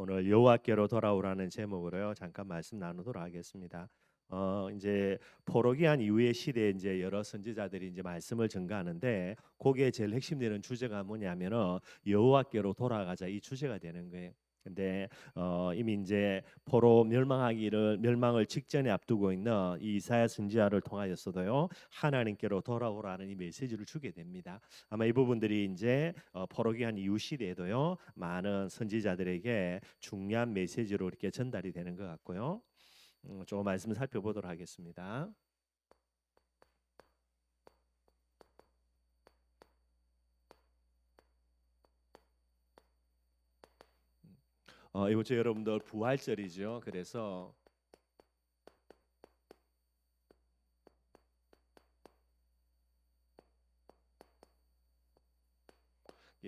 오늘 여호와께로 돌아오라는 제목으로요. 잠깐 말씀 나누도록 하겠습니다. 이제 포로기한 이후의 시대에 이제 여러 선지자들이 이제 말씀을 전가하는데 거기에 제일 핵심되는 주제가 뭐냐면은 여호와께로 돌아가자 이 주제가 되는 거예요. 근데 이미 이제 포로 멸망을 직전에 앞두고 있는 이 이사야 선지자를 통하여서도요 하나님께로 돌아오라는 이 메시지를 주게 됩니다. 아마 이 부분들이 이제 포로기한 이후 시대에도요 많은 선지자들에게 중요한 메시지로 이렇게 전달이 되는 것 같고요. 조금 말씀 살펴보도록 하겠습니다. 이번 주 여러분들 부활절이죠. 그래서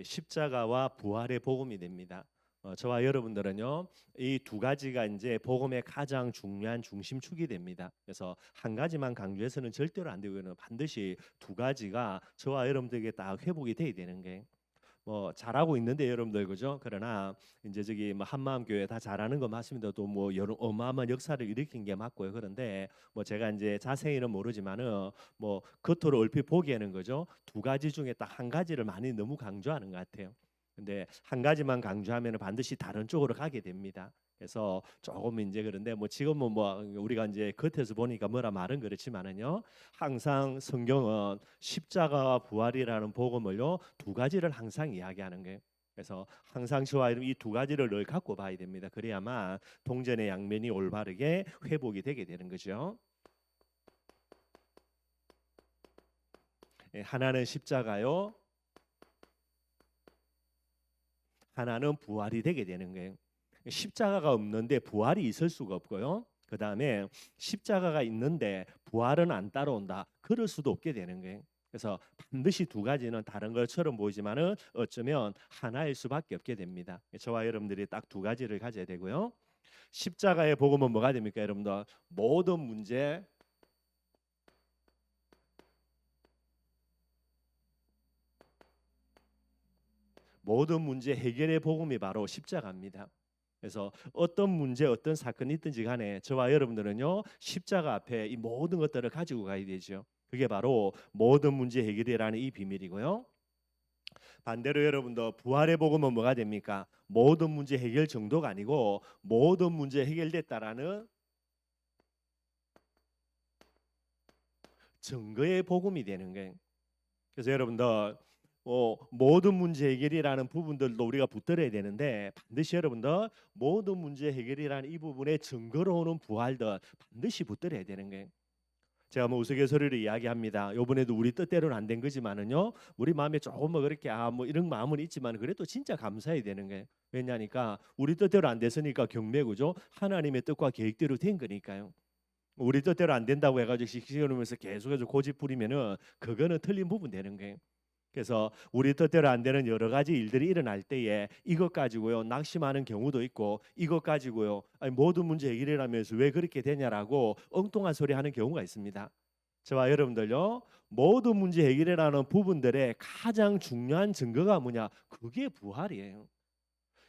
십자가와 부활의 복음이 됩니다. 저와 여러분들은요 이 두 가지가 이제 복음의 가장 중요한 중심축이 됩니다. 그래서 한 가지만 강조해서는 절대로 안 되고요. 반드시 두 가지가 저와 여러분들에게 딱 회복이 돼야 되는 게 뭐 잘하고 있는데 여러분들 그죠? 그러나 이제 저기 뭐 한마음 교회 다 잘하는 거 맞습니다. 또 뭐 여러 어마어마한 역사를 일으킨 게 맞고요. 그런데 뭐 제가 이제 자세히는 모르지만은 뭐 겉으로 얼핏 보기에는 그죠? 두 가지 중에 딱 한 가지를 많이 너무 강조하는 것 같아요. 근데 한 가지만 강조하면 반드시 다른 쪽으로 가게 됩니다. 그래서 조금 이제 그런데 뭐 지금은 뭐 우리가 이제 겉에서 보니까 뭐라 말은 그렇지만은요 항상 성경은 십자가와 부활이라는 복음을요 두 가지를 항상 이야기하는 거예요. 그래서 항상 저와 이 두 가지를 늘 갖고 봐야 됩니다. 그래야만 동전의 양면이 올바르게 회복이 되게 되는 거죠. 하나는 십자가요, 하나는 부활이 되게 되는 거예요. 십자가가 없는데 부활이 있을 수가 없고요. 그 다음에 십자가가 있는데 부활은 안 따라온다. 그럴 수도 없게 되는 거예요. 그래서 반드시 두 가지는 다른 것처럼 보이지만은 어쩌면 하나일 수밖에 없게 됩니다. 저와 여러분들이 딱 두 가지를 가져야 되고요. 십자가의 복음은 뭐가 됩니까, 여러분들? 모든 문제 해결의 복음이 바로 십자가입니다. 그래서 어떤 문제, 어떤 사건이 있든지 간에 저와 여러분들은요 십자가 앞에 이 모든 것들을 가지고 가야 되죠. 그게 바로 모든 문제 해결이라는 이 비밀이고요. 반대로 여러분도 부활의 복음은 뭐가 됩니까? 모든 문제 해결 정도가 아니고 모든 문제 해결됐다라는 증거의 복음이 되는 거예요. 그래서 여러분들 모든 문제 해결이라는 부분들도 우리가 붙들어야 되는데 반드시 여러분들 모든 문제 해결이라는 이 부분에 증거로 오는 부활들 반드시 붙들어야 되는 거예요. 제가 뭐 우스갯소리를 이야기합니다. 요번에도 우리 뜻대로는 안 된 거지만은요. 우리 마음에 조금 뭐 그렇게 뭐 이런 마음은 있지만 그래도 진짜 감사해야 되는 거예요. 왜냐니까 우리 뜻대로 안 됐으니까 경매구죠. 하나님의 뜻과 계획대로 된 거니까요. 우리 뜻대로 안 된다고 해가지고 시키면서 계속해서 고집 부리면은 그거는 틀린 부분 되는 거예요. 그래서 우리 뜻대로 안 되는 여러 가지 일들이 일어날 때에 이것 가지고요 낙심하는 경우도 있고 이것 가지고요 아니, 모든 문제 해결이라면서 왜 그렇게 되냐라고 엉뚱한 소리 하는 경우가 있습니다. 저와 여러분들요 모든 문제 해결이라는 부분들의 가장 중요한 증거가 뭐냐? 그게 부활이에요.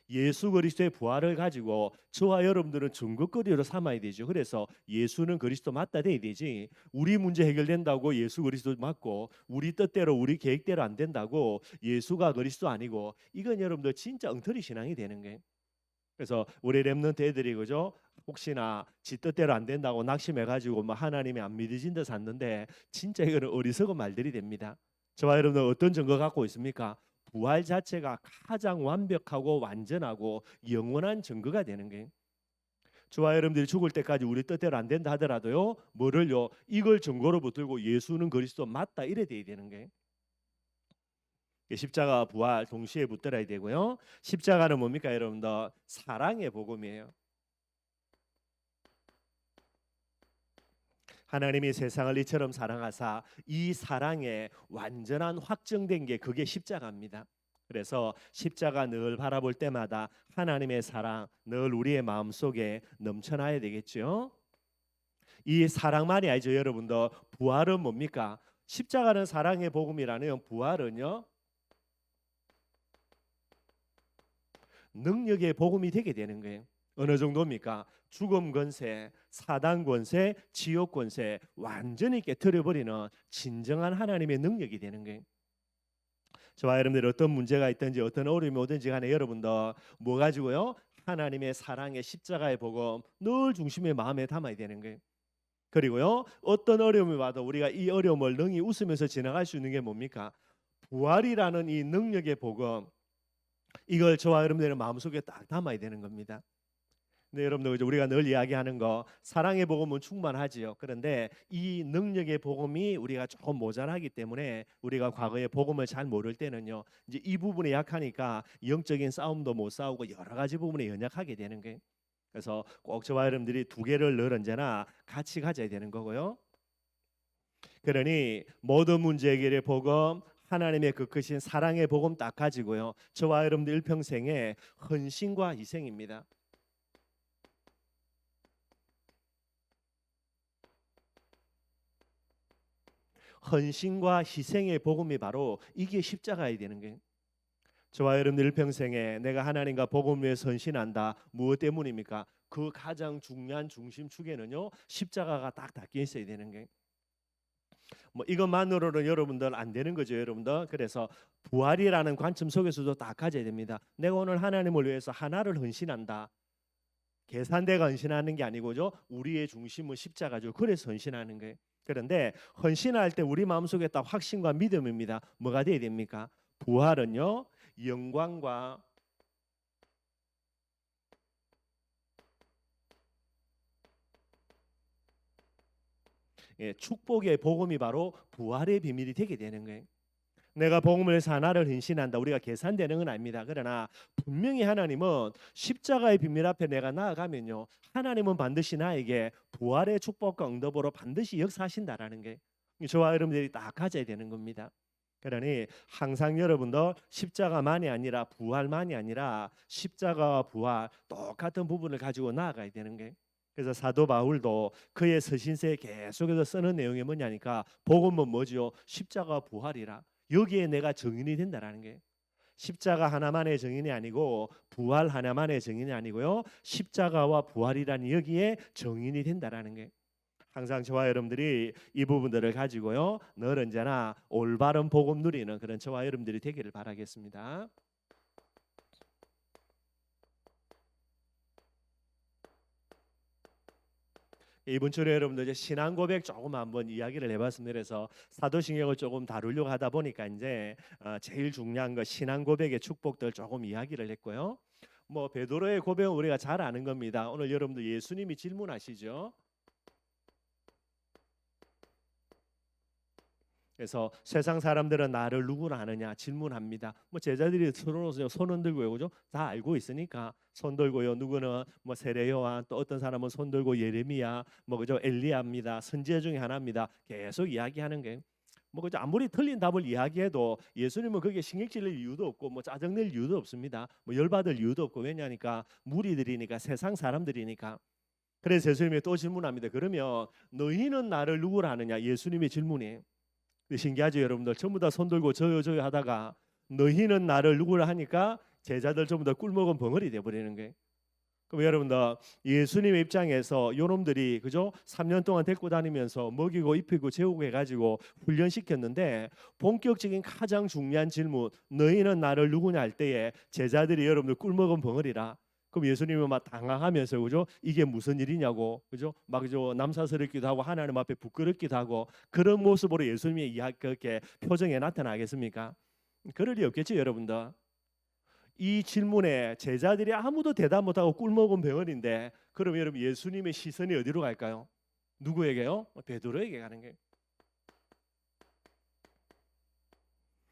예수 그리스도의 부활을 가지고 저와 여러분들은 증거거리로 삼아야 되죠. 그래서 예수는 그리스도 맞다 돼야 되지. 우리 문제 해결된다고 예수 그리스도 맞고 우리 뜻대로 우리 계획대로 안 된다고 예수가 그리스도 아니고 이건 여러분들 진짜 엉터리 신앙이 되는 거예요. 그래서 우리 렘넌트 애들이 그죠? 혹시나 지 뜻대로 안 된다고 낙심해가지고 뭐 하나님이 안 믿어진 듯 샀는데 진짜 이거는 어리석은 말들이 됩니다. 저와 여러분들 어떤 증거 갖고 있습니까? 부활 자체가 가장 완벽하고 완전하고 영원한 증거가 되는 거예요. 저와 여러분들이 죽을 때까지 우리 뜻대로 안 된다 하더라도요, 뭐를요? 이걸 증거로 붙들고 예수는 그리스도 맞다 이래 돼야 되는 거예요. 십자가 부활 동시에 붙들어야 되고요. 십자가는 뭡니까, 여러분들? 사랑의 복음이에요. 하나님이 세상을 이처럼 사랑하사 이 사랑에 완전한 확정된 게 그게 십자가입니다. 그래서 십자가 늘 바라볼 때마다 하나님의 사랑 늘 우리의 마음속에 넘쳐나야 되겠죠. 이 사랑만이 아니죠, 여러분들. 부활은 뭡니까? 십자가는 사랑의 복음이라는 부활은요. 능력의 복음이 되게 되는 거예요. 어느 정도입니까? 죽음 권세, 사단 권세, 지옥 권세 완전히 깨트려버리는 진정한 하나님의 능력이 되는 거예요. 저와 여러분들 어떤 문제가 있든지 어떤 어려움이 오든지 간에 여러분들 뭐 가지고요? 하나님의 사랑의 십자가의 복음 늘 중심에 마음에 담아야 되는 거예요. 그리고요, 어떤 어려움이 와도 우리가 이 어려움을 능히 웃으면서 지나갈 수 있는 게 뭡니까? 부활이라는 이 능력의 복음, 이걸 저와 여러분들의 마음속에 딱 담아야 되는 겁니다. 네, 여러분들 우리가 늘 이야기하는 거 사랑의 복음은 충만하지요. 그런데 이 능력의 복음이 우리가 조금 모자라기 때문에 우리가 과거에 복음을 잘 모를 때는요, 이제 이 부분에 약하니까 영적인 싸움도 못 싸우고 여러 가지 부분에 연약하게 되는 거예요. 그래서 꼭 저와 여러분들이 두 개를 늘 언제나 같이 가져야 되는 거고요. 그러니 모든 문제 해결의 복음, 하나님의 그 크신 사랑의 복음 딱 가지고요, 저와 여러분들 일평생에 헌신과 희생입니다. 헌신과 희생의 복음이 바로 이게 십자가야 되는 거예요. 저와 여러분들 일평생에 내가 하나님과 복음을 위해서 헌신한다. 무엇 때문입니까? 그 가장 중요한 중심축에는요, 십자가가 딱 닦여 있어야 되는 거예요. 뭐 이것만으로는 여러분들 안 되는 거죠, 여러분들. 그래서 부활이라는 관점 속에서도 딱 가져야 됩니다. 내가 오늘 하나님을 위해서 하나를 헌신한다. 계산대가 헌신하는 게 아니고죠, 우리의 중심은 십자가죠. 그래서 헌신하는 거예요. 그런데 헌신할 때 우리 마음속에 딱 확신과 믿음입니다. 뭐가 돼야 됩니까? 부활은요, 영광과 축복의 복음이 바로 부활의 비밀이 되게 되는 거예요. 내가 복음을 위해서 하나를 헌신한다. 우리가 계산되는 건 아닙니다. 그러나 분명히 하나님은 십자가의 비밀 앞에 내가 나아가면요, 하나님은 반드시 나에게 부활의 축복과 응답으로 반드시 역사하신다라는 게 저와 여러분들이 딱 가져야 되는 겁니다. 그러니 항상 여러분도 십자가만이 아니라 부활만이 아니라 십자가와 부활 똑같은 부분을 가지고 나아가야 되는 게, 그래서 사도 바울도 그의 서신서에 계속해서 쓰는 내용이 뭐냐니까 복음은 뭐지요? 십자가 부활이라. 여기에 내가 증인이 된다라는 게, 십자가 하나만의 증인이 아니고 부활 하나만의 증인이 아니고요, 십자가와 부활이라는 여기에 증인이 된다라는 게, 항상 저와 여러분들이 이 부분들을 가지고요, 늘 언제나 올바른 복음 누리는 그런 저와 여러분들이 되기를 바라겠습니다. 이번 주에 여러분들 이제 신앙 고백 조금 한번 이야기를 해봤습니다. 그래서 사도신경을 조금 다루려고 하다 보니까 이제 제일 중요한 거 신앙 고백의 축복들 조금 이야기를 했고요. 뭐 베드로의 고백은 우리가 잘 아는 겁니다. 오늘 여러분들 예수님이 질문하시죠. 그래서 세상 사람들은 나를 누구라 하느냐 질문합니다. 뭐 제자들이 서로 손 흔들고요, 그죠? 다 알고 있으니까 손 들고요. 누구는 뭐 세례 요한, 또 어떤 사람은 손 들고 예레미야, 뭐 그죠? 엘리야입니다. 선지자 중에 하나입니다. 계속 이야기하는 게, 뭐 그죠? 아무리 틀린 답을 이야기해도 예수님은 그게 신경 쓸 이유도 없고 뭐 짜증낼 이유도 없습니다. 뭐 열받을 이유도 없고, 왜냐니까 무리들이니까, 세상 사람들이니까. 그래서 예수님이 또 질문합니다. 그러면 너희는 나를 누구라 하느냐? 예수님의 질문이 신기하죠, 여러분들. 전부 다 손 들고 저요 하다가 너희는 나를 누구라 하니까 제자들 전부 다 꿀먹은 벙어리 돼 버리는 거예요. 그럼 여러분들 예수님의 입장에서 요놈들이 그죠? 3년 동안 데리고 다니면서 먹이고 입히고 재우고 해가지고 훈련시켰는데, 본격적인 가장 중요한 질문 너희는 나를 누구냐 할 때에 제자들이 여러분들 꿀먹은 벙어리라. 그럼 예수님은 막 당황하면서 그죠? 이게 무슨 일이냐고 그죠? 막 그죠? 남사스럽기도 하고 하나님 앞에 부끄럽기도 하고 그런 모습으로 예수님의 이야기 그렇게 표정에 나타나겠습니까? 그럴 리 없겠죠, 여러분들. 이 질문에 제자들이 아무도 대답 못하고 꿀먹은 병원인데, 그럼 여러분 예수님의 시선이 어디로 갈까요? 누구에게요? 베드로에게 가는 거예요.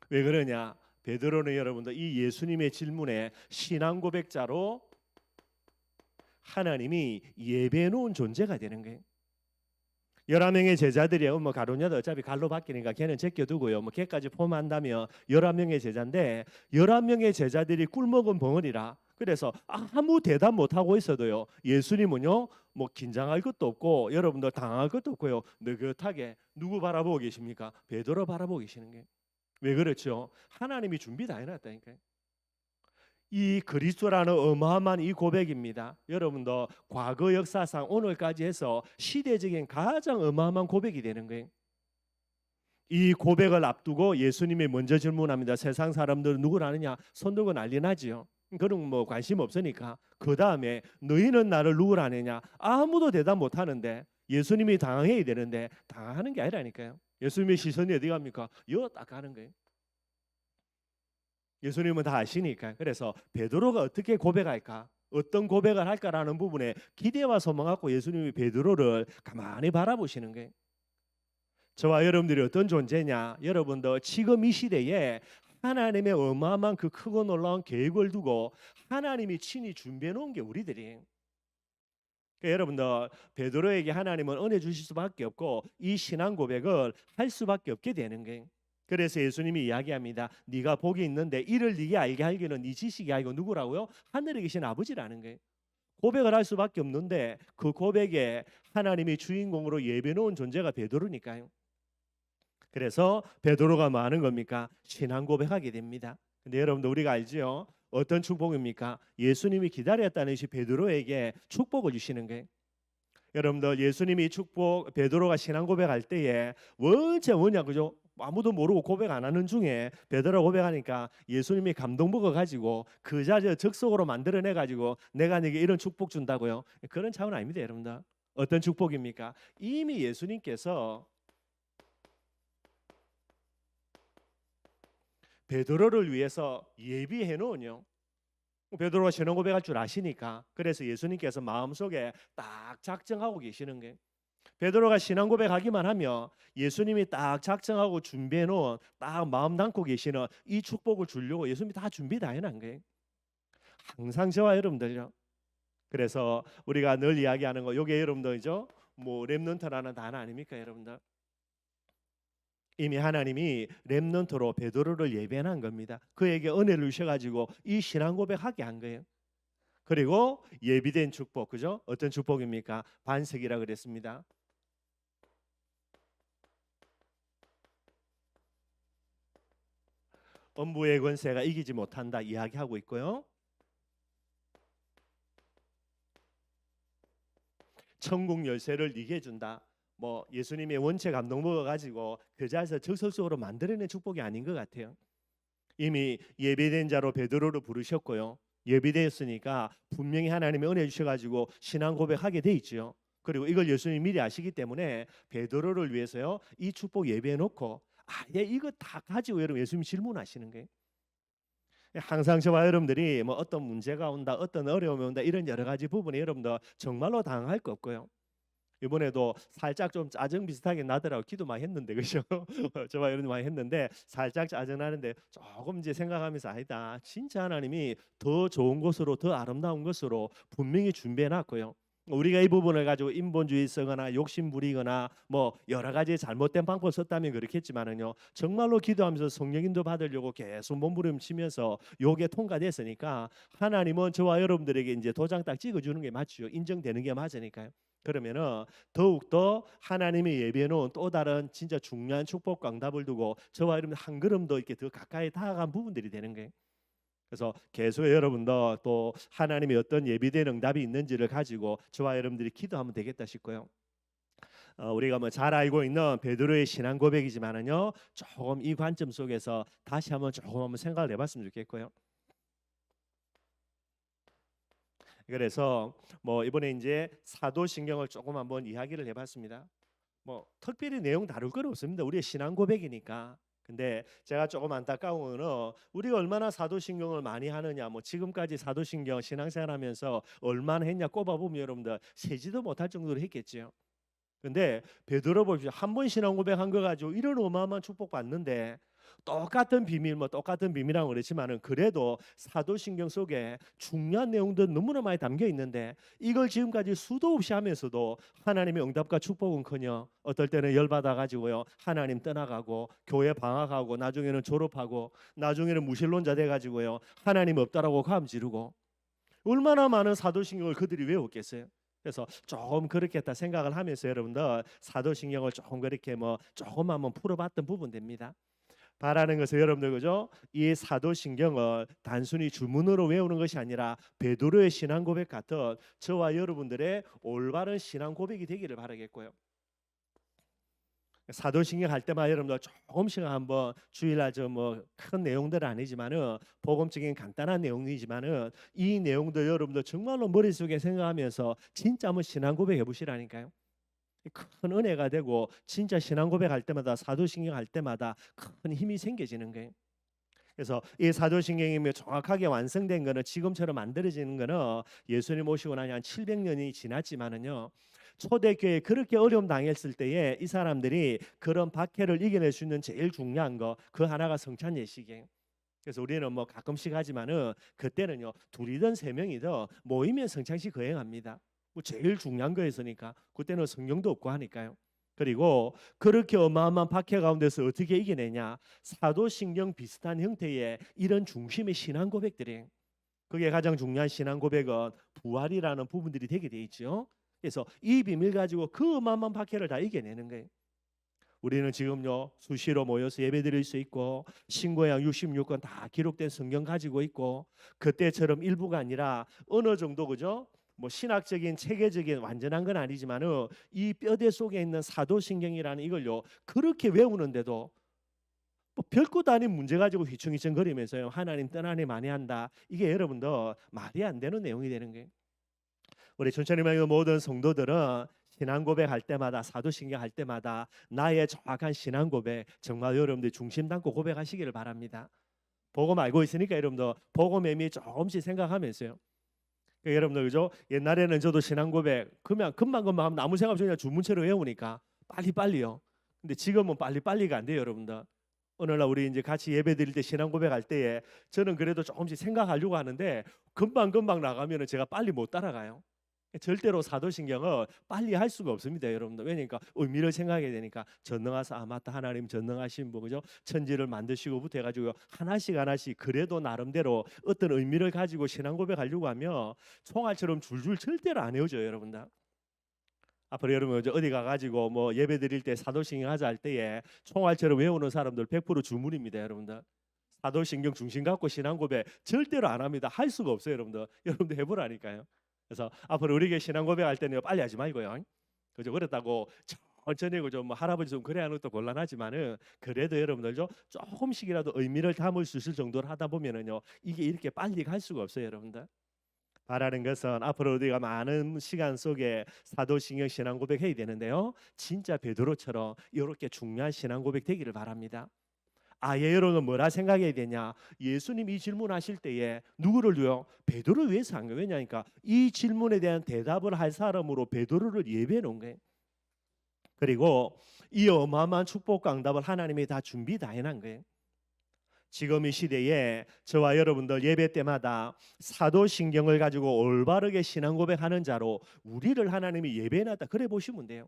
왜 그러냐? 베드로는 여러분들 이 예수님의 질문에 신앙 고백자로 하나님이 예배해 놓은 존재가 되는 거예요. 11명의 제자들이요. 뭐 가룟유다 어차피 갈로 바뀌니까 걔는 제껴두고요. 뭐 걔까지 포함한다면 11명의 제자인데, 11명의 제자들이 꿀먹은 벙어리라. 그래서 아무 대답 못 하고 있어도요, 예수님은요 뭐 긴장할 것도 없고 여러분들 당할 것도 없고요, 느긋하게 누구 바라보고 계십니까? 베드로 바라보고 계시는 게. 왜 그렇죠? 하나님이 준비 다 해놨다니까요. 이 그리스도라는 어마어마한 이 고백입니다. 여러분도 과거 역사상 오늘까지 해서 시대적인 가장 어마어마한 고백이 되는 거예요. 이 고백을 앞두고 예수님이 먼저 질문합니다. 세상 사람들은 누구를 아느냐? 손 들고 난리 나지요. 그런 뭐 관심 없으니까. 그 다음에 너희는 나를 누구를 아느냐? 아무도 대답 못 하는데 예수님이 당황해야 되는데 당황하는 게 아니라니까요. 예수님의 시선이 어디 갑니까? 여 딱 가는 거예요. 예수님은 다 아시니까. 그래서 베드로가 어떻게 고백할까? 어떤 고백을 할까라는 부분에 기대와 소망 갖고 예수님이 베드로를 가만히 바라보시는 거예요. 저와 여러분들이 어떤 존재냐? 여러분도 지금 이 시대에 하나님의 어마어마한 그 크고 놀라운 계획을 두고 하나님이 친히 준비해 놓은 게 우리들이. 그러니까 여러분들 베드로에게 하나님은 은혜 주실 수밖에 없고 이 신앙 고백을 할 수밖에 없게 되는 거예요. 그래서 예수님이 이야기합니다. 네가 복이 있는데 이를 네게 알게 하기는 네 지식이 아니고 누구라고요? 하늘에 계신 아버지라는 거예요. 고백을 할 수밖에 없는데 그 고백에 하나님이 주인공으로 예배 놓은 존재가 베드로니까요. 그래서 베드로가 뭐 하는 겁니까? 신앙 고백하게 됩니다. 근데 여러분들 우리가 알지요? 어떤 축복입니까? 예수님이 기다렸다는 것이 베드로에게 축복을 주시는 거예요. 여러분들 예수님이 축복 베드로가 신앙 고백할 때에 원체 뭐냐 그죠? 아무도 모르고 고백 안 하는 중에 베드로가 고백하니까 예수님이 감동 먹어 가지고 그 자리를 즉석으로 만들어내 가지고 내가 네게 이런 축복 준다고요. 그런 차원 아닙니다, 여러분들. 어떤 축복입니까? 이미 예수님께서 베드로를 위해서 예비해 놓은요. 베드로가 신앙 고백할 줄 아시니까 그래서 예수님께서 마음속에 딱 작정하고 계시는 게 베드로가 신앙 고백하기만 하면 예수님이 딱 작정하고 준비해 놓은 딱 마음 담고 계시는 이 축복을 주려고 예수님이 다 준비 다 해놓은 거예요. 항상 저와 여러분들요. 그래서 우리가 늘 이야기하는 거 요게 여러분들이죠. 뭐 렘넌트라는 단어 아닙니까 여러분들? 이미 하나님이 렘넌트로 베드로를 예배한 겁니다. 그에게 은혜를 주셔가지고 이 신앙 고백하게 한 거예요. 그리고 예비된 축복, 그죠? 어떤 축복입니까? 반석이라 그랬습니다. 엄부의 권세가 이기지 못한다 이야기하고 있고요. 천국 열쇠를 네게 준다. 뭐 예수님의 원체 감동 먹어가지고 그 자리에서 적설적으로 만들어낸 축복이 아닌 것 같아요. 이미 예비된 자로 베드로를 부르셨고요. 예비되었으니까 분명히 하나님의 은혜 주셔가지고 신앙 고백하게 돼 있죠. 그리고 이걸 예수님이 미리 아시기 때문에 베드로를 위해서요 이 축복 예배해 놓고 아예 이거 다 가지고 여러분 예수님 질문하시는 거예요. 항상 저와 여러분들이 뭐 어떤 문제가 온다, 어떤 어려움이 온다 이런 여러 가지 부분에 여러분들 정말로 당할 거 없고요. 이번에도 살짝 좀 짜증 비슷하게 나더라고. 기도 많이 했는데 그죠? 저와 여러분 많이 했는데 살짝 짜증 나는데 조금 이제 생각하면서 아니다. 진짜 하나님이 더 좋은 것으로 더 아름다운 것으로 분명히 준비해 놨고요. 우리가 이 부분을 가지고 인본주의 쓰거나 욕심 부리거나 뭐 여러 가지 잘못된 방법을 썼다면 그렇겠지만은요. 정말로 기도하면서 성령인도 받으려고 계속 몸부림치면서 요게 통과됐으니까 하나님은 저와 여러분들에게 이제 도장 딱 찍어주는 게 맞죠. 인정되는 게 맞으니까요. 그러면은 더욱더 하나님이 예비해 놓은 또 다른 진짜 중요한 축복과 응답을 두고 저와 여러분 한 걸음 더 이렇게 더 가까이 다가간 부분들이 되는 거예요. 그래서 계속 여러분도 또 하나님이 어떤 예비된 응답이 있는지를 가지고 저와 여러분들이 기도하면 되겠다 싶고요. 우리가 뭐 잘 알고 있는 베드로의 신앙 고백이지만은요 조금 이 관점 속에서 다시 한번 조금 한번 생각을 해봤으면 좋겠고요. 그래서 뭐 이번에 이제 사도신경을 조금 한번 이야기를 해봤습니다. 뭐 특별히 내용 다룰 건 없습니다. 우리의 신앙 고백이니까. 근데 제가 조금 안타까운 거는 우리가 얼마나 사도신경을 많이 하느냐. 뭐 지금까지 사도신경 신앙생활하면서 얼마나 했냐 꼽아보면 여러분들 세지도 못할 정도로 했겠지요. 근데 베드로 보십시오. 한 번 신앙 고백한 거 가지고 이런 어마어마한 축복 받는데 똑같은 비밀 뭐 똑같은 비밀이라고 그렇지만은 그래도 사도신경 속에 중요한 내용들 너무나 많이 담겨 있는데 이걸 지금까지 수도 없이 하면서도 하나님의 응답과 축복은커녕 어떨 때는 열받아 가지고요 하나님 떠나가고 교회 방학하고 나중에는 졸업하고 나중에는 무신론자 돼 가지고요 하나님 없다라고 가음 지르고 얼마나 많은 사도신경을 그들이 외웠겠어요. 그래서 조금 그렇겠다 생각을 하면서 여러분들 사도신경을 조금 그렇게 뭐 조금 한번 풀어봤던 부분 됩니다. 바라는 것은 여러분들 그죠? 이 사도신경을 단순히 주문으로 외우는 것이 아니라 베드로의 신앙 고백 같은 저와 여러분들의 올바른 신앙 고백이 되기를 바라겠고요. 사도신경 할 때마다 여러분들 조금씩 한번 주일날 큰 내용들은 아니지만은 복음적인 간단한 내용이지만은 이 내용들 여러분들 정말로 머릿속에 생각하면서 진짜 한번 신앙 고백해 보시라니까요. 큰 은혜가 되고 진짜 신앙 고백할 때마다 사도신경 할 때마다 큰 힘이 생겨지는 거예요. 그래서 이 사도신경이 정확하게 완성된 거는 지금처럼 만들어지는 거는 예수님 오시고 나니 한 700년이 지났지만은요. 초대교회 그렇게 어려움 당했을 때에 이 사람들이 그런 박해를 이겨낼 수 있는 제일 중요한 거 그 하나가 성찬 예식이에요. 그래서 우리는 가끔씩 하지만은 그때는요 둘이든 세 명이든 모이면 성찬식 거행합니다. 제일 중요한 거였으니까 그때는 성경도 없고 하니까요. 그리고 그렇게 어마어마한 박해 가운데서 어떻게 이겨내냐? 사도신경 비슷한 형태의 이런 중심의 신앙 고백들이 그게 가장 중요한 신앙 고백은 부활이라는 부분들이 되게 돼 있죠. 그래서 이 비밀 가지고 그 어마어마한 박해를 다 이겨내는 거예요. 우리는 지금요 수시로 모여서 예배드릴 수 있고 신고양 66권 다 기록된 성경 가지고 있고 그때처럼 일부가 아니라 어느 정도 그죠? 신학적인 체계적인 완전한 건 아니지만은 이 뼈대 속에 있는 사도신경이라는 이걸요 그렇게 외우는데도 별것도 아닌 문제 가지고 휘청휘청거리면서요 하나님 떠나니 많이 한다 이게 여러분들 말이 안 되는 내용이 되는 거예요. 우리 천천히만 모든 성도들은 신앙 고백할 때마다 사도신경 할 때마다 나의 정확한 신앙 고백 정말 여러분들 중심 담고 고백하시기를 바랍니다. 복음 알고 있으니까 여러분들 복음 의미 조금씩 생각하면서요. 그러니까 여러분들 그죠? 옛날에는 저도 신앙 고백 그냥 금방금방 하면 아무 생각 없이 그냥 주문체로 외우니까 빨리빨리요. 근데 지금은 빨리빨리가 안 돼요, 여러분들. 오늘날 우리 이제 같이 예배 드릴 때 신앙 고백할 때에 저는 그래도 조금씩 생각하려고 하는데 금방금방 나가면은 제가 빨리 못 따라가요. 절대로 사도신경을 빨리 할 수가 없습니다, 여러분들. 왜냐니까 의미를 생각하게 되니까 전능하사 맞다 하나님 전능하신 분 그죠? 천지를 만드시고부터 해가지고 하나씩 하나씩 그래도 나름대로 어떤 의미를 가지고 신앙 고백하려고 하면 총알처럼 줄줄 절대로 안 외워져요, 여러분들. 앞으로 여러분 어디 가가지고 예배 드릴 때 사도신경 하자 할 때에 총알처럼 외우는 사람들 100% 주문입니다, 여러분들. 사도신경 중심 갖고 신앙 고백 절대로 안 합니다. 할 수가 없어요, 여러분들. 여러분들 해보라니까요. 그래서 앞으로 우리에게 신앙 고백할 때는 빨리 하지 말고요. 그죠? 그렇다고 천천히 그죠? 할아버지 좀 그래 하는 것도 곤란하지만은 그래도 여러분들 조금씩이라도 의미를 담을 수 있을 정도로 하다 보면은요 이게 이렇게 빨리 갈 수가 없어요, 여러분들. 바라는 것은 앞으로 우리가 많은 시간 속에 사도신경 신앙 고백해야 되는데요. 진짜 베드로처럼 이렇게 중요한 신앙 고백 되기를 바랍니다. 아예 여러분 뭐라 생각해야 되냐? 예수님 이 질문하실 때에 누구를 줘요? 베드로를 위해서 한 거예요. 왜냐니까 이 질문에 대한 대답을 할 사람으로 베드로를 예배해 놓은 거예요. 그리고 이 어마어마한 축복과 응답을 하나님이 다 준비 다 해놓은 거예요. 지금 이 시대에 저와 여러분들 예배 때마다 사도신경을 가지고 올바르게 신앙 고백하는 자로 우리를 하나님이 예배해놨다 그래 보시면 돼요.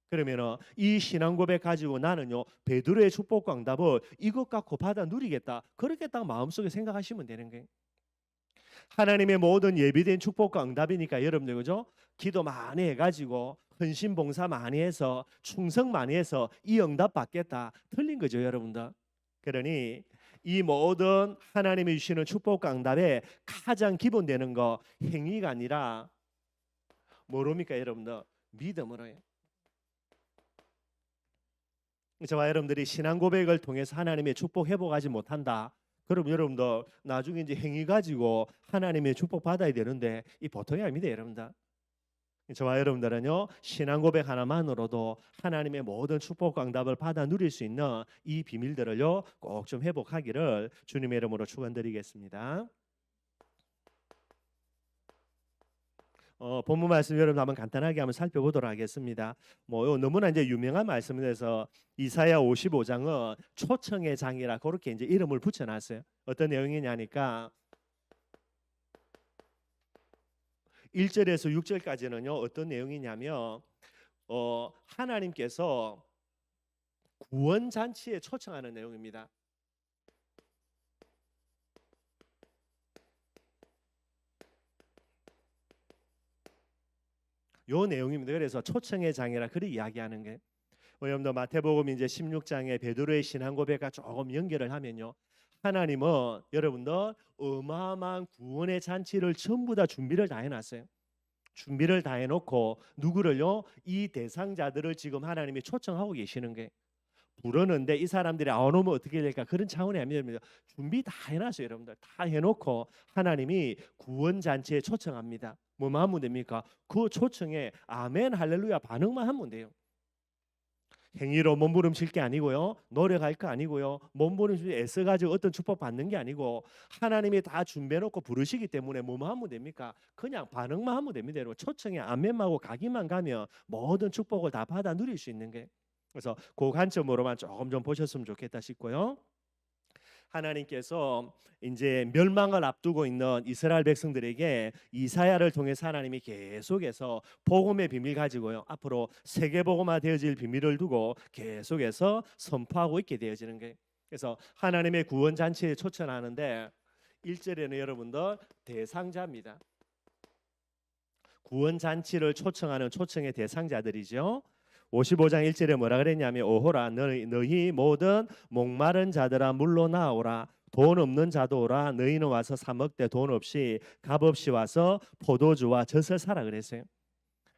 그러면은 이 신앙 고백 가지고 나는요 베드로의 축복과 응답을 이것 갖고 받아 누리겠다 그렇게 딱 마음속에 생각하시면 되는 거예요. 하나님의 모든 예비된 축복과 응답이니까 여러분들 그죠? 기도 많이 해가지고 헌신 봉사 많이 해서 충성 많이 해서 이 응답 받겠다 틀린 거죠, 여러분들. 그러니 이 모든 하나님이 주시는 축복과 응답의 가장 기본 되는 거 행위가 아니라 뭐로입니까, 여러분들? 믿음으로 해요. 저와 여러분들이 신앙 고백을 통해서 하나님의 축복 회복하지 못한다. 그럼 여러분들 나중에 이제 행위 가지고 하나님의 축복 받아야 되는데 이 보통이 아닙니다, 여러분들. 저와 여러분들은요 신앙 고백 하나만으로도 하나님의 모든 축복과 응답을 받아 누릴 수 있는 이 비밀들을요 꼭 좀 회복하기를 주님의 이름으로 축원드리겠습니다. 본문 말씀 여러분 한번 간단하게 한번 살펴보도록 하겠습니다. 너무나 이제 유명한 말씀에서 이사야 55장은 초청의 장이라 그렇게 이제 이름을 붙여놨어요. 어떤 내용이냐니까 1절에서 6절까지는요 어떤 내용이냐면 하나님께서 구원 잔치에 초청하는 내용입니다. 요 내용입니다. 그래서 초청의 장이라 그렇게 이야기하는 게 여러분들 마태복음 이제 16장에 베드로의 신앙 고백과 조금 연결을 하면요. 하나님은 여러분들 어마어마한 구원의 잔치를 전부 다 준비를 다 해놨어요. 준비를 다 해놓고 누구를요? 이 대상자들을 지금 하나님이 초청하고 계시는 게 부르는데 이 사람들이 안 오면 어떻게 될까 그런 차원이 아닙니다. 준비 다 해놨어요. 여러분들 다 해놓고 하나님이 구원 잔치에 초청합니다. 뭐만 하면 됩니까? 그 초청에 아멘 할렐루야 반응만 하면 돼요. 행위로 몸부림칠 게 아니고요. 노력할 거 아니고요. 몸부림칠 애써가지고 어떤 축복 받는 게 아니고 하나님이 다 준비해놓고 부르시기 때문에 뭐만 하면 됩니까? 그냥 반응만 하면 됩니다. 여러분. 초청에 아멘하고 가기만 가면 모든 축복을 다 받아 누릴 수 있는 게 그래서 그 관점으로만 조금 좀 보셨으면 좋겠다 싶고요. 하나님께서 이제 멸망을 앞두고 있는 이스라엘 백성들에게 이사야를 통해서 하나님이 계속해서 복음의 비밀 가지고요. 앞으로 세계 복음화 되어질 비밀을 두고 계속해서 선포하고 있게 되어지는 게 그래서 하나님의 구원 잔치에 초청하는데 1절에는 여러분들 대상자입니다. 구원 잔치를 초청하는 초청의 대상자들이죠. 55장 1절에 뭐라 그랬냐면 오호라 너희 모든 목마른 자들아 물로 나오라 돈 없는 자도 오라 너희는 와서 사 먹되 돈 없이 값 없이 와서 포도주와 젖을 사라 그랬어요.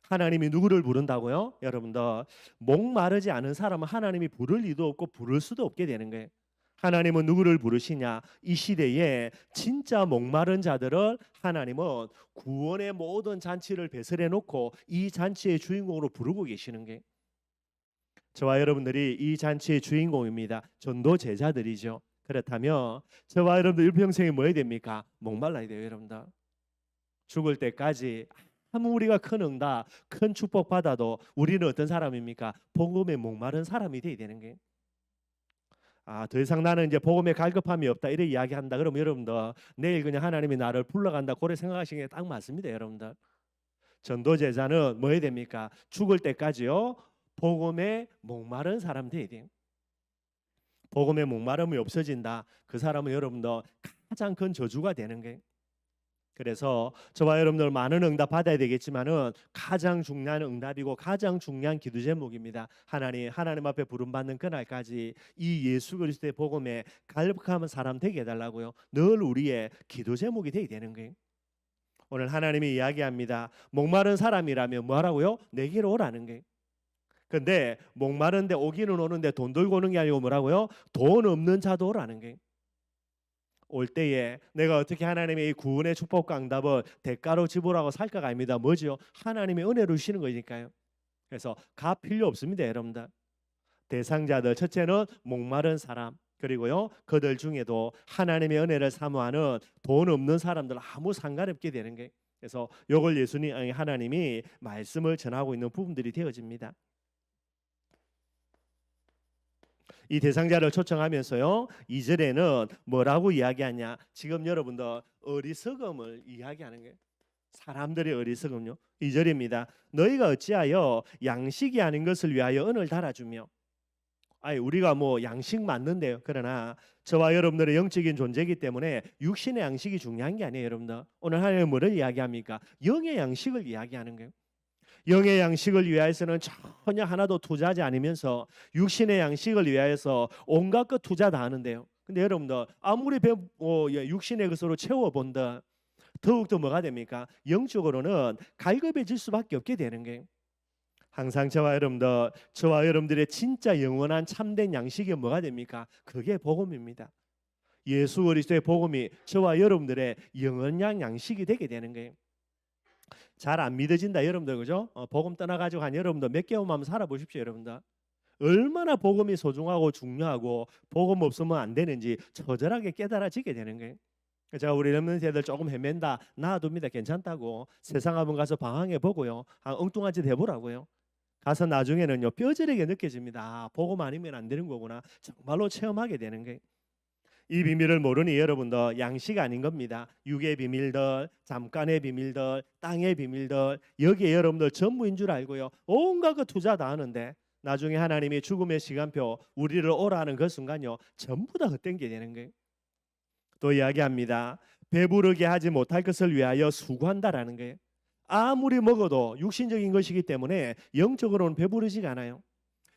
하나님이 누구를 부른다고요? 여러분들 목마르지 않은 사람은 하나님이 부를 리도 없고 부를 수도 없게 되는 거예요. 하나님은 누구를 부르시냐? 이 시대에 진짜 목마른 자들을 하나님은 구원의 모든 잔치를 배설해 놓고 이 잔치의 주인공으로 부르고 계시는 게 저와 여러분들이 이 잔치의 주인공입니다. 전도 제자들이죠. 그렇다면 저와 여러분들 일평생에 뭐 해야 됩니까? 목말라야 돼요. 여러분들 죽을 때까지 아무 우리가 큰 응답 큰 축복 받아도 우리는 어떤 사람입니까? 복음에 목마른 사람이 돼야 되는 게 더 이상 나는 이제 복음에 갈급함이 없다 이렇게 이야기한다. 그러면 여러분들 내일 그냥 하나님이 나를 불러간다 그렇게 생각하시는 게 딱 맞습니다. 여러분들 전도 제자는 뭐 해야 됩니까? 죽을 때까지요. 복음에 목마른 사람 돼야 돼요. 복음의 목마름이 없어진다. 그 사람은 여러분들 가장 큰 저주가 되는 게 그래서 저와 여러분들 많은 응답 받아야 되겠지만은 가장 중요한 응답이고 가장 중요한 기도 제목입니다. 하나님 앞에 부름받는 그날까지 이 예수 그리스도의 복음에 갈급한 사람 되게 해달라고요. 늘 우리의 기도 제목이 되게 되는 거예요. 오늘 하나님이 이야기합니다. 목마른 사람이라면 뭐라고요? 내게로 오라는 거예요. 근데 목마른데 오기는 오는데 돈 들고 오는 게 아니고 뭐라고요? 돈 없는 자도 오라는 게. 올 때에 내가 어떻게 하나님의 이 구원의 축복과 응답을 대가로 지불하고 살까가 아닙니다. 뭐죠? 하나님의 은혜를 주시는 거니까요. 그래서 값 필요 없습니다. 여러분들. 대상자들 첫째는 목마른 사람 그리고요 그들 중에도 하나님의 은혜를 사모하는 돈 없는 사람들 아무 상관없게 되는 게 그래서 이걸 예수님 하나님이 말씀을 전하고 있는 부분들이 되어집니다. 이 대상자를 초청하면서요 2절에는 뭐라고 이야기하냐 지금 여러분들 어리석음을 이야기하는 거예요. 사람들의 어리석음요 2절입니다. 너희가 어찌하여 양식이 아닌 것을 위하여 은을 달아주며 우리가 뭐 양식 맞는데요. 그러나 저와 여러분들의 영적인 존재이기 때문에 육신의 양식이 중요한 게 아니에요. 여러분들 오늘 하나님은 뭐를 이야기합니까? 영의 양식을 이야기하는 거예요. 영의 양식을 위하여서는 전혀 하나도 투자하지 않으면서 육신의 양식을 위하여서 온갖 것 투자 다 하는데요. 근데 여러분들 아무리 육신의 것으로 채워본다 더욱더 뭐가 됩니까? 영적으로는 갈급해질 수밖에 없게 되는 거예요. 항상 저와 여러분들의 진짜 영원한 참된 양식이 뭐가 됩니까? 그게 복음입니다. 예수 그리스도의 복음이 저와 여러분들의 영원한 양식이 되게 되는 거예요. 잘 안 믿어진다 여러분들 그죠? 복음 떠나가지고 한 여러분들 몇 개월만 살아보십시오 여러분들. 얼마나 복음이 소중하고 중요하고 복음 없으면 안 되는지 처절하게 깨달아지게 되는 거예요. 제가 우리 렘넌트들 조금 헤맨다 놔둡니다. 괜찮다고 세상 한번 가서 방황해 보고요. 엉뚱한 짓 해보라고요. 가서 나중에는요 뼈저리게 느껴집니다. 복음 아니면 안 되는 거구나. 정말로 체험하게 되는 거예요. 이 비밀을 모르니 여러분들 양식 아닌 겁니다. 육의 비밀들, 잠깐의 비밀들, 땅의 비밀들 여기에 여러분들 전부인 줄 알고요. 온갖 그 투자 다 하는데 나중에 하나님이 죽음의 시간표 우리를 오라는 그 순간요 전부 다 헛된 게 되는 거예요. 또 이야기합니다. 배부르게 하지 못할 것을 위하여 수고한다라는 거예요. 아무리 먹어도 육신적인 것이기 때문에 영적으로는 배부르지가 않아요.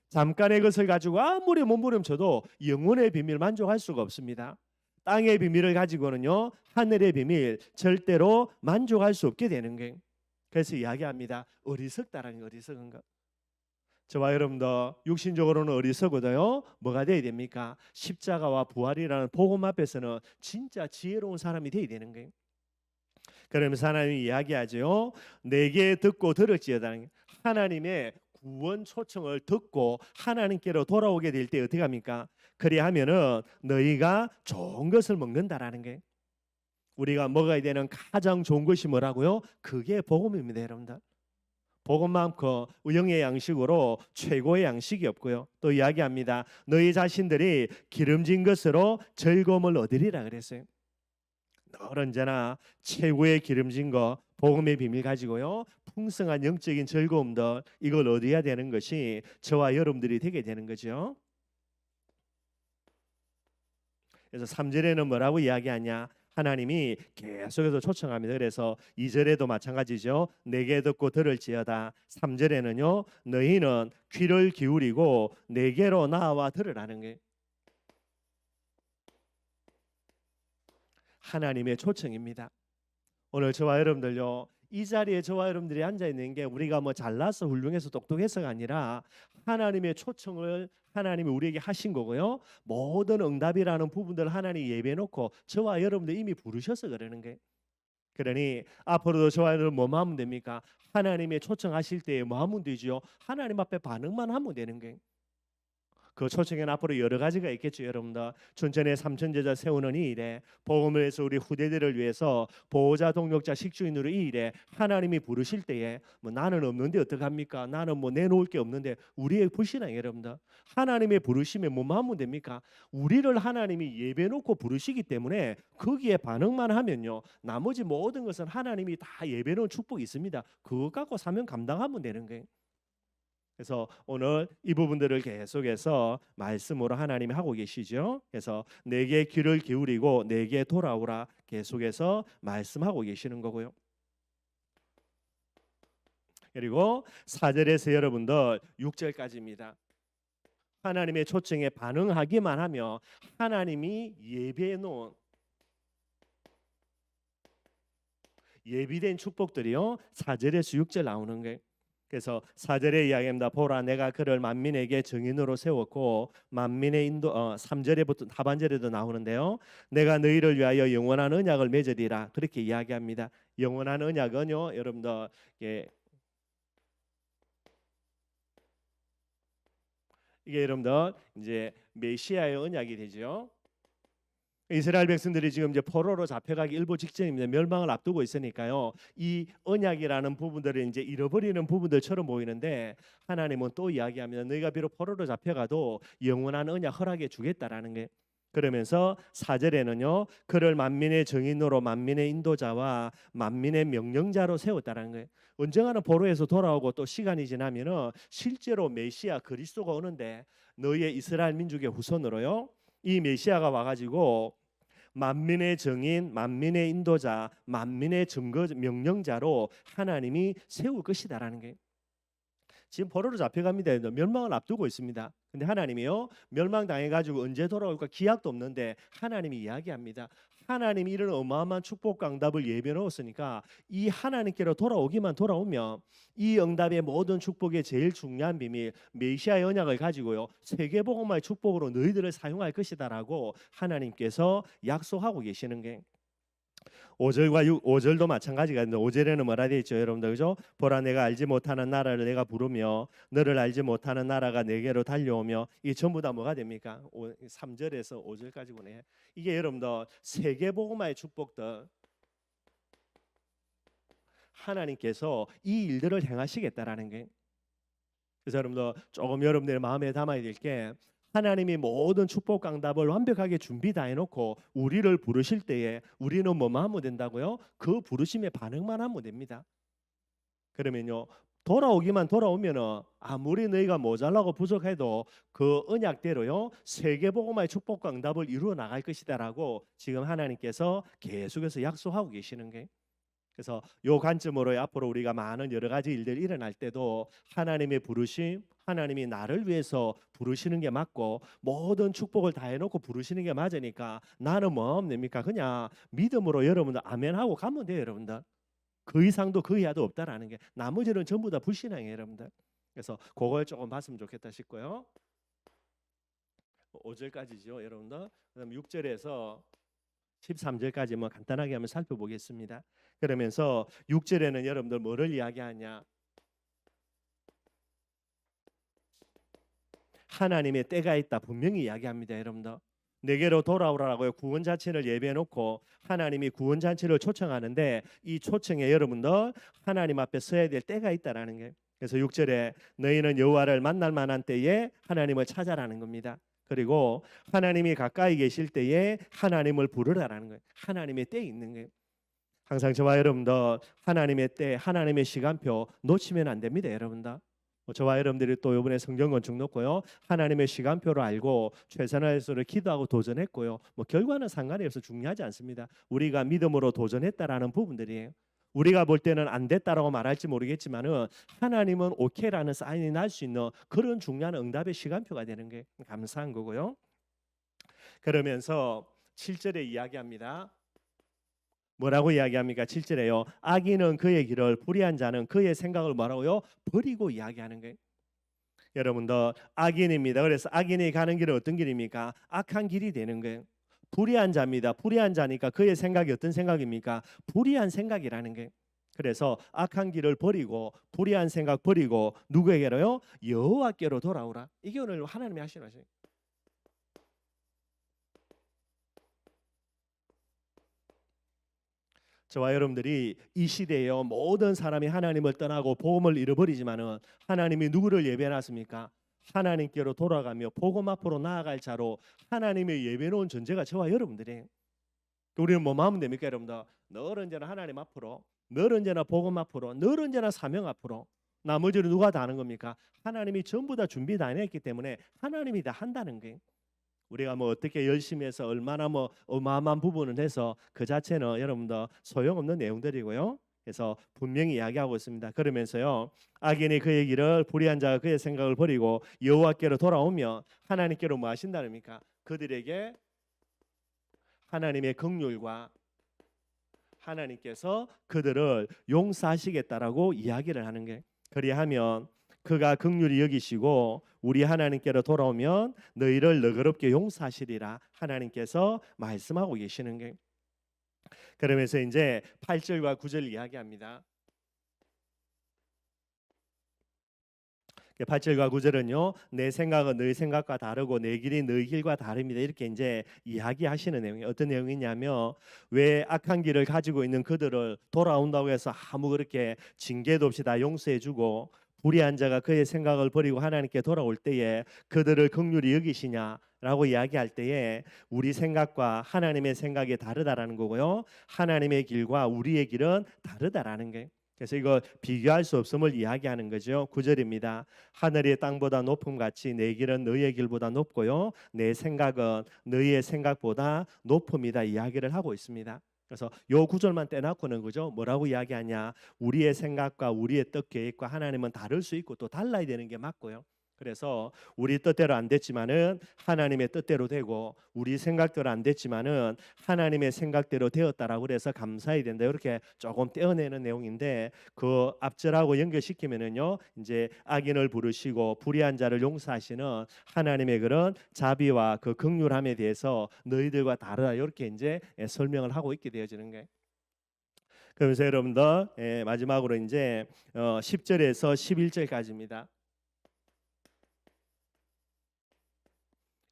잠깐의 것을 가지고 아무리 몸부림쳐도 영혼의 비밀 만족할 수가 없습니다. 땅의 비밀을 가지고는요, 하늘의 비밀 절대로 만족할 수 없게 되는 거예요. 그래서 이야기합니다. 어리석다라는 거, 어리석은 것. 저와 여러분도 육신적으로는 어리석어도요, 뭐가 돼야 됩니까? 십자가와 부활이라는 복음 앞에서는 진짜 지혜로운 사람이 돼야 되는 거예요. 그러면서 하나님이 이야기하죠. 내게 듣고 들을지어다. 하나님의 구원 초청을 듣고 하나님께로 돌아오게 될 때 어떻게 합니까? 그리하면은 너희가 좋은 것을 먹는다라는 게, 우리가 먹어야 되는 가장 좋은 것이 뭐라고요? 그게 복음입니다, 여러분들. 복음만큼 영의 양식으로 최고의 양식이 없고요. 또 이야기합니다. 너희 자신들이 기름진 것으로 즐거움을 얻으리라 그랬어요. 늘 언제나 최고의 기름진 거, 복음의 비밀 가지고요, 풍성한 영적인 즐거움들, 이걸 얻어야 되는 것이 저와 여러분들이 되게 되는 거죠. 그래서 3절에는 뭐라고 이야기하냐? 하나님이 계속해서 초청합니다. 그래서 2절에도 마찬가지죠. 내게 듣고 들을지어다. 3절에는요, 너희는 귀를 기울이고 내게로 나와 들으라는 게 하나님의 초청입니다. 오늘 저와 여러분들요, 이 자리에 저와 여러분들이 앉아 있는 게 우리가 뭐 잘나서 훌륭해서 똑똑해서가 아니라 하나님의 초청을 하나님이 우리에게 하신 거고요. 모든 응답이라는 부분들 하나님이 예배해놓고 저와 여러분들 이미 부르셔서 그러는 거예요. 그러니 앞으로도 저와 여러분 뭐 하면 됩니까? 하나님의 초청하실 때에 뭐 하면 되죠? 하나님 앞에 반응만 하면 되는 거예요. 그 초청에는 앞으로 여러 가지가 있겠죠, 여러분들. 춘천에 삼천제자 세우는 이 일에, 복음을 해서 우리 후대들을 위해서 보호자, 동역자, 식주인으로 이 일에 하나님이 부르실 때에 뭐 나는 없는데 어떡합니까? 나는 뭐 내놓을 게 없는데, 우리의 불신앙 여러분들. 하나님의 부르심에 뭐만 하면 됩니까? 우리를 하나님이 예배놓고 부르시기 때문에 거기에 반응만 하면요, 나머지 모든 것은 하나님이 다 예배놓은 축복이 있습니다. 그거 갖고 사명 감당하면 되는 거예요. 그래서 오늘 이 부분들을 계속해서 말씀으로 하나님이 하고 계시죠. 그래서 내게 귀를 기울이고 내게 돌아오라 계속해서 말씀하고 계시는 거고요. 그리고 4절에서 여러분들 6절까지입니다. 하나님의 초청에 반응하기만 하며 하나님이 예비해 놓은 예비된 축복들이요, 4절에서 6절 나오는 거예요. 그래서 4절에 이야기합니다. 보라 내가 그를 만민에게 증인으로 세웠고, 만민의 인도 3절에부터 하반절에도 나오는데요. 내가 너희를 위하여 영원한 언약을 맺으리라 그렇게 이야기합니다. 영원한 언약은요, 여러분들 이게 여러분들 이제 메시아의 언약이 되죠. 이스라엘 백성들이 지금 이제 포로로 잡혀가기 일보 직전입니다. 멸망을 앞두고 있으니까요. 이 언약이라는 부분들을 이제 잃어버리는 부분들처럼 보이는데, 하나님은 또 이야기합니다. 너희가 비록 포로로 잡혀가도 영원한 언약 허락해 주겠다라는 게. 그러면서 4절에는요, 그를 만민의 증인으로 만민의 인도자와 만민의 명령자로 세웠다라는 거예요. 언젠가는 포로에서 돌아오고 또 시간이 지나면은 실제로 메시아 그리스도가 오는데, 너희의 이스라엘 민족의 후손으로요, 이 메시아가 와가지고 만민의 증인, 만민의 인도자, 만민의 증거 명령자로 하나님이 세울 것이다라는 게. 지금 포로로 잡혀갑니다. 멸망을 앞두고 있습니다. 근데 하나님이요, 멸망당해가지고 언제 돌아올까 기약도 없는데 하나님이 이야기합니다. 하나님이 이런 어마어마한 축복과 응답을 예비해 놓았으니까 이 하나님께로 돌아오면 이 응답의 모든 축복의 제일 중요한 비밀 메시아의 언약을 가지고요, 세계복음화의 축복으로 너희들을 사용할 것이다라고 하나님께서 약속하고 계시는 게. 5절도 마찬가지가 있는데 5절에는 뭐라 되어 있죠, 여러분들, 그죠? 보라 내가 알지 못하는 나라를 내가 부르며 너를 알지 못하는 나라가 내게로 달려오며. 이게 전부 다 뭐가 됩니까? 3절에서 5절까지 보네. 이게 여러분들 세계복음화의 축복들, 하나님께서 이 일들을 행하시겠다라는 게. 그래서 여러분들 조금 여러분들의 마음에 담아야 될 게, 하나님이 모든 축복 강답을 완벽하게 준비 다 해놓고 우리를 부르실 때에 우리는 뭐만 하면 된다고요? 그 부르심에 반응만 하면 됩니다. 그러면요, 돌아오면은 아무리 너희가 모자라고 부족해도 그 언약대로요, 세계복음화의 축복 강답을 이루어 나갈 것이다라고 지금 하나님께서 계속해서 약속하고 계시는 게. 그래서 요 관점으로 앞으로 우리가 많은 여러 가지 일들이 일어날 때도 하나님의 부르심, 하나님이 나를 위해서 부르시는 게 맞고 모든 축복을 다 해놓고 부르시는 게 맞으니까 나는 뭐 하면 됩니까? 그냥 믿음으로 여러분들 아멘하고 가면 돼요, 여러분들. 그 이상도 그 이하도 없다라는 게, 나머지는 전부 다 불신앙이에요, 여러분들. 그래서 그걸 조금 봤으면 좋겠다 싶고요. 5절까지죠, 여러분들. 그다음 6절에서 13절까지 뭐 간단하게 한번 살펴보겠습니다. 그러면서 6절에는 여러분들 뭐를 이야기하냐? 하나님의 때가 있다 분명히 이야기합니다, 여러분들. 내게로 돌아오라고요. 구원 잔치를 예배해 놓고 하나님이 구원 잔치를 초청하는데 이 초청에 여러분들 하나님 앞에 서야 될 때가 있다라는 게. 그래서 6절에 너희는 여호와를 만날 만한 때에 하나님을 찾아라는 겁니다. 그리고 하나님이 가까이 계실 때에 하나님을 부르라라는 거예요. 하나님의 때 있는 거예요. 항상 저와 여러분들 하나님의 때, 하나님의 시간표 놓치면 안 됩니다, 여러분들. 저와 여러분들이 또 이번에 성경 건축 놓고요, 하나님의 시간표를 알고 최선을 다해서 기도하고 도전했고요. 뭐 결과는 상관이 없어 중요하지 않습니다. 우리가 믿음으로 도전했다라는 부분들이에요. 우리가 볼 때는 안 됐다라고 말할지 모르겠지만은 하나님은 오케이라는 사인이 날 수 있는 그런 중요한 응답의 시간표가 되는 게 감사한 거고요. 그러면서 7절에 이야기합니다. 뭐라고 이야기합니까? 7절에요. 악인은 그의 길을, 불의한 자는 그의 생각을 뭐라고요? 버리고 이야기하는 거예요. 여러분들 악인입니다. 그래서 악인이 가는 길은 어떤 길입니까? 악한 길이 되는 거예요. 불의한 자입니다. 불의한 자니까 그의 생각이 어떤 생각입니까? 불의한 생각이라는 거예요. 그래서 악한 길을 버리고 불의한 생각 버리고 누구에게로요? 여호와께로 돌아오라. 이게 오늘 하나님이 하시는 거예요. 저와 여러분들이 이 시대에요, 모든 사람이 하나님을 떠나고 복음을 잃어버리지만은 하나님이 누구를 예배해놨습니까? 하나님께로 돌아가며 복음 앞으로 나아갈 자로 하나님의 예배놓은 존재가 저와 여러분들이에요. 우리는 뭐 마음 됩니까, 여러분들? 늘 언제나 하나님 앞으로, 늘 언제나 복음 앞으로, 늘 언제나 사명 앞으로. 나머지는 누가 다 하는 겁니까? 하나님이 전부 다 준비 다 해냈기 때문에 하나님이 다 한다는 거예요. 우리가 뭐 어떻게 열심히 해서 얼마나 뭐 어마어마한 부분을 해서 그 자체는 여러분들 소용없는 내용들이고요. 그래서 분명히 이야기하고 있습니다. 그러면서요, 악인이 그의 길을, 불의한 자가 그의 생각을 버리고 여호와께로 돌아오면 하나님께로 뭐 하신다입니까? 그들에게 하나님의 긍휼과 하나님께서 그들을 용서하시겠다라고 이야기를 하는 게, 그리하면 그가 긍휼히 여기시고 우리 하나님께로 돌아오면 너희를 너그럽게 용서하시리라 하나님께서 말씀하고 계시는 게. 그러면서 이제 8절과 9절 이야기합니다. 8절과 9절은요, 내 생각은 너희 생각과 다르고 내 길이 너희 길과 다릅니다. 이렇게 이제 이야기하시는 내용이 어떤 내용이냐면, 왜 악한 길을 가지고 있는 그들을 돌아온다고 해서 아무 그렇게 징계도 없이 다 용서해주고 불의한 자가 그의 생각을 버리고 하나님께 돌아올 때에 그들을 긍휼히 여기시냐라고 이야기할 때에 우리 생각과 하나님의 생각이 다르다라는 거고요, 하나님의 길과 우리의 길은 다르다라는 게. 그래서 이거 비교할 수 없음을 이야기하는 거죠. 9절입니다. 하늘이 땅보다 높음 같이 내 길은 너희의 길보다 높고요, 내 생각은 너희의 생각보다 높음이다 이야기를 하고 있습니다. 그래서 요 구절만 떼놓고는 그죠? 뭐라고 이야기하냐? 우리의 생각과 우리의 뜻 계획과 하나님은 다를 수 있고 또 달라야 되는 게 맞고요. 그래서 우리 뜻대로 안 됐지만은 하나님의 뜻대로 되고, 우리 생각대로 안 됐지만은 하나님의 생각대로 되었다라고 그래서 감사해야 된다. 이렇게 조금 떼어내는 내용인데, 그 앞절하고 연결시키면은요, 이제 악인을 부르시고 불의한 자를 용서하시는 하나님의 그런 자비와 그 긍휼함에 대해서 너희들과 다르다 이렇게 이제 설명을 하고 있게 되어지는 거예요. 그러면서 여러분들 마지막으로 이제 10절에서 11절까지입니다.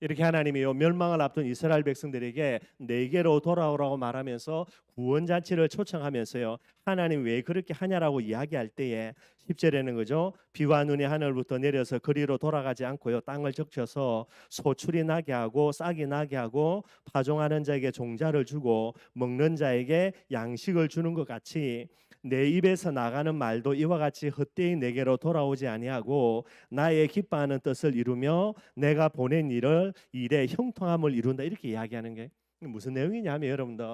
이렇게 하나님이 멸망을 앞둔 이스라엘 백성들에게 내게로 돌아오라고 말하면서 구원 잔치를 초청하면서요, 하나님 왜 그렇게 하냐라고 이야기할 때에 10절에는 그죠, 비와 눈이 하늘부터 내려서 그리로 돌아가지 않고요, 땅을 적셔서 소출이 나게 하고 싹이 나게 하고 파종하는 자에게 종자를 주고 먹는 자에게 양식을 주는 것 같이 내 입에서 나가는 말도 이와 같이 헛되이 내게로 돌아오지 아니하고 나의 기뻐하는 뜻을 이루며 내가 보낸 일에 형통함을 이룬다 이렇게 이야기하는 게 무슨 내용이냐면, 여러분들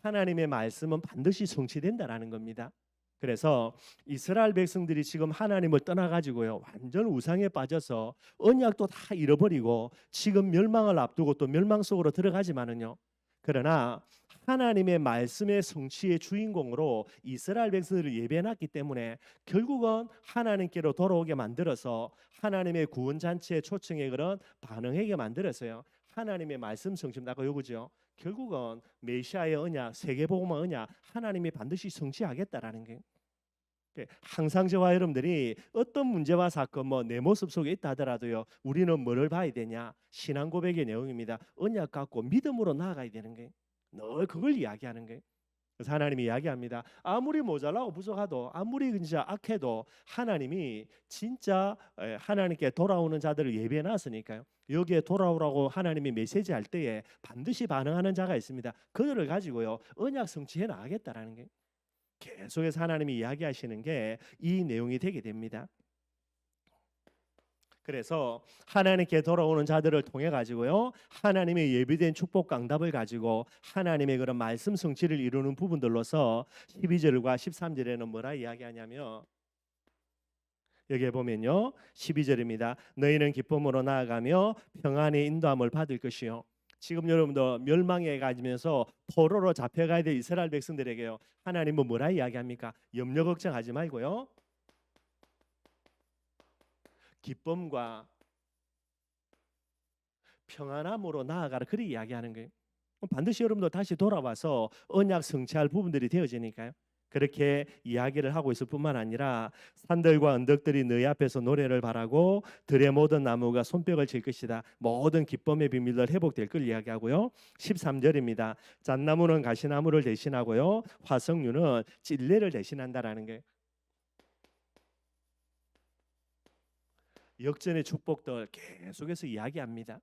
하나님의 말씀은 반드시 성취된다라는 겁니다. 그래서 이스라엘 백성들이 지금 하나님을 떠나가지고요 완전 우상에 빠져서 언약도 다 잃어버리고 지금 멸망을 앞두고 또 멸망 속으로 들어가지만은요, 그러나 하나님의 말씀의 성취의 주인공으로 이스라엘 백성들을 예배해놨기 때문에 결국은 하나님께로 돌아오게 만들어서 하나님의 구원 잔치의 초청에 그런 반응하게 만들었어요. 하나님의 말씀 성취입니다. 아까 요거죠. 결국은 메시아의 언약, 세계복음의 언약, 하나님이 반드시 성취하겠다라는 게. 항상 저와 여러분들이 어떤 문제와 사건 뭐 내 모습 속에 있다 하더라도요, 우리는 뭐를 봐야 되냐? 신앙 고백의 내용입니다. 언약 갖고 믿음으로 나아가야 되는 게. 늘 그걸 이야기하는 거예요. 그래서 하나님이 이야기합니다. 아무리 모자라고 부족하도 아무리 진짜 악해도 하나님이 진짜 하나님께 돌아오는 자들을 예배해 놨으니까요. 여기에 돌아오라고 하나님이 메시지할 때에 반드시 반응하는 자가 있습니다. 그들을 가지고요 언약 성취해 나가겠다라는 게 계속해서 하나님이 이야기하시는 게 이 내용이 되게 됩니다. 그래서 하나님께 돌아오는 자들을 통해 가지고요 하나님의 예비된 축복 강답을 가지고 하나님의 그런 말씀 성취를 이루는 부분들로서 12절과 13절에는 뭐라 이야기하냐면, 여기에 보면요 12절입니다. 너희는 기쁨으로 나아가며 평안의 인도함을 받을 것이요. 지금 여러분들 멸망에 가지면서 포로로 잡혀가야 될 이스라엘 백성들에게요 하나님은 뭐라 이야기합니까? 염려 걱정하지 말고요 기쁨과 평안함으로 나아가라, 그렇게 이야기하는 거예요. 반드시 여러분도 다시 돌아와서 언약 성취할 부분들이 되어지니까요 그렇게 이야기를 하고 있을 뿐만 아니라 산들과 언덕들이 너희 앞에서 노래를 바라고 들의 모든 나무가 손뼉을 칠 것이다. 모든 기쁨의 비밀들 회복될 걸 이야기하고요. 13절입니다. 잣나무는 가시나무를 대신하고요 화석류는 찔레를 대신한다라는 게 역전의 축복들 계속해서 이야기합니다.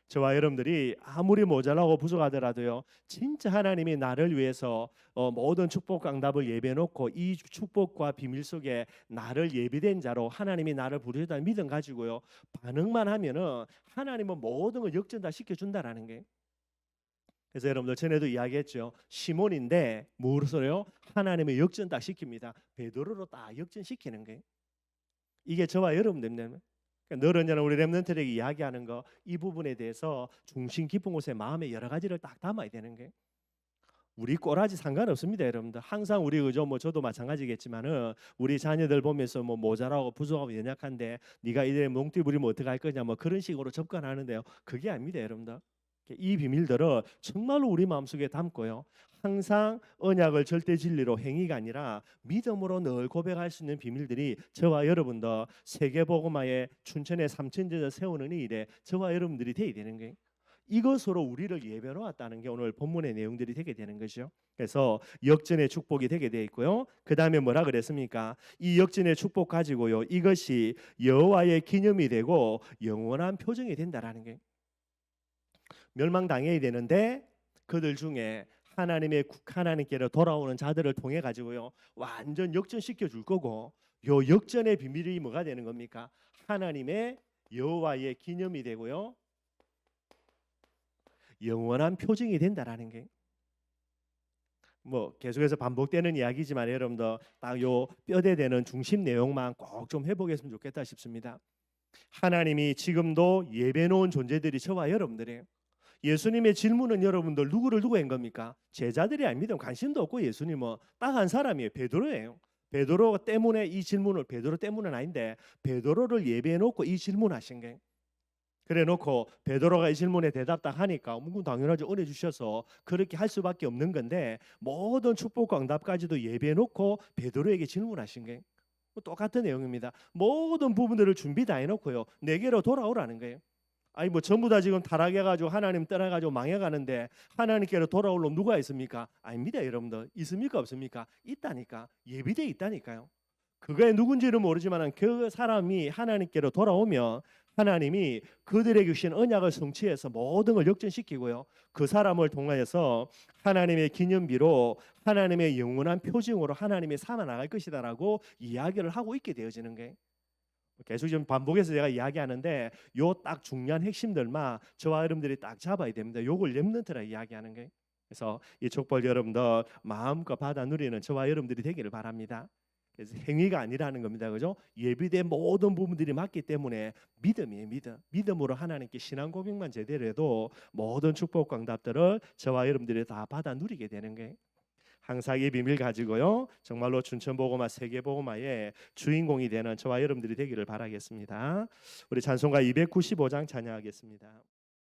저와 여러분들이 아무리 모자라고 부족하더라도요 진짜 하나님이 나를 위해서 모든 축복 강답을 예배놓고 이 축복과 비밀 속에 나를 예비된 자로 하나님이 나를 부르셨다는 믿음 가지고요 반응만 하면은 하나님은 모든 걸 역전 다 시켜준다라는 게. 그래서 여러분들 전에도 이야기했죠. 시몬인데 무엇으로요? 하나님의 역전 다 시킵니다. 베드로로 딱 역전시키는 게. 이게 저와 여러분들 늘은 우리 렘넌트들에게 이야기하는 거, 이 부분에 대해서 중심 깊은 곳에 마음의 여러 가지를 딱 담아야 되는 게. 우리 꼬라지 상관없습니다, 여러분들. 항상 우리 그죠? 뭐 저도 마찬가지겠지만은 우리 자녀들 보면서 뭐 모자라고 부족하고 연약한데 네가 이래 몽띠 부리면 어떻게 할 거냐 뭐 그런 식으로 접근하는데요. 그게 아닙니다, 여러분들. 이 비밀들을 정말로 우리 마음속에 담고요 항상 언약을 절대 진리로 행위가 아니라 믿음으로 늘 고백할 수 있는 비밀들이 저와 여러분들 세계복음화의 춘천의 삼천제자 세우는 이 일에 저와 여러분들이 되어야 되는 거예요. 이것으로 우리를 예배해 놓았다는 게 오늘 본문의 내용들이 되게 되는 거죠. 그래서 역전의 축복이 되게 되어 있고요. 그 다음에 뭐라 그랬습니까? 이 역전의 축복 가지고요 이것이 여호와의 기념이 되고 영원한 표징이 된다라는 게. 멸망당해야 되는데 그들 중에 하나님께로 돌아오는 자들을 통해 가지고요 완전 역전시켜 줄 거고, 요 역전의 비밀이 뭐가 되는 겁니까? 하나님의 여호와의 기념이 되고요 영원한 표징이 된다라는 게. 뭐 계속해서 반복되는 이야기지만 여러분들 딱 요 뼈대 되는 중심 내용만 꼭 좀 해보겠으면 좋겠다 싶습니다. 하나님이 지금도 예배 놓은 존재들이 저와 여러분들이에요. 예수님의 질문은 여러분들 누구를 두고 한 겁니까? 제자들이 아닙니다. 관심도 없고 예수님은 딱 한 사람이에요. 베드로예요. 베드로 때문에 이 질문을, 베드로 때문은 아닌데 베드로를 예배해 놓고 이 질문하신 거예요. 그래 놓고 베드로가 이 질문에 대답 딱 하니까 당연하죠. 은혜 주셔서 그렇게 할 수밖에 없는 건데 모든 축복과 응답까지도 예배해 놓고 베드로에게 질문하신 거예요. 똑같은 내용입니다. 모든 부분들을 준비 다 해놓고요 내게로 돌아오라는 거예요. 아니 뭐 전부 다 지금 타락해가지고 하나님 떠나가지고 망해가는데 하나님께로 돌아올 놈 누가 있습니까? 아닙니다, 여러분들. 있습니까, 없습니까? 있다니까. 예비돼 있다니까요. 그게 누군지는 모르지만 그 사람이 하나님께로 돌아오면 하나님이 그들에게 주신 언약을 성취해서 모든 걸 역전시키고요 그 사람을 통하여서 하나님의 기념비로 하나님의 영원한 표징으로 하나님이 삼아 나갈 것이다라고 이야기를 하고 있게 되어지는 거예요. 계속 좀 반복해서 제가 이야기하는데 요 딱 중요한 핵심들만 저와 여러분들이 딱 잡아야 됩니다. 요걸 렘넌트라 이야기하는 거예요. 그래서 이 축복 여러분들 마음껏 받아 누리는 저와 여러분들이 되기를 바랍니다. 그래서 행위가 아니라는 겁니다. 그죠? 예비된 모든 부분들이 맞기 때문에 믿음이에요. 믿음으로 하나님께 신앙 고백만 제대로 해도 모든 축복 광답들을 저와 여러분들이 다 받아 누리게 되는 거예요. 항상 이 비밀 가지고요. 정말로 춘천복음화 세계복음화의 주인공이 되는 저와 여러분들이 되기를 바라겠습니다. 우리 찬송가 295장 찬양하겠습니다.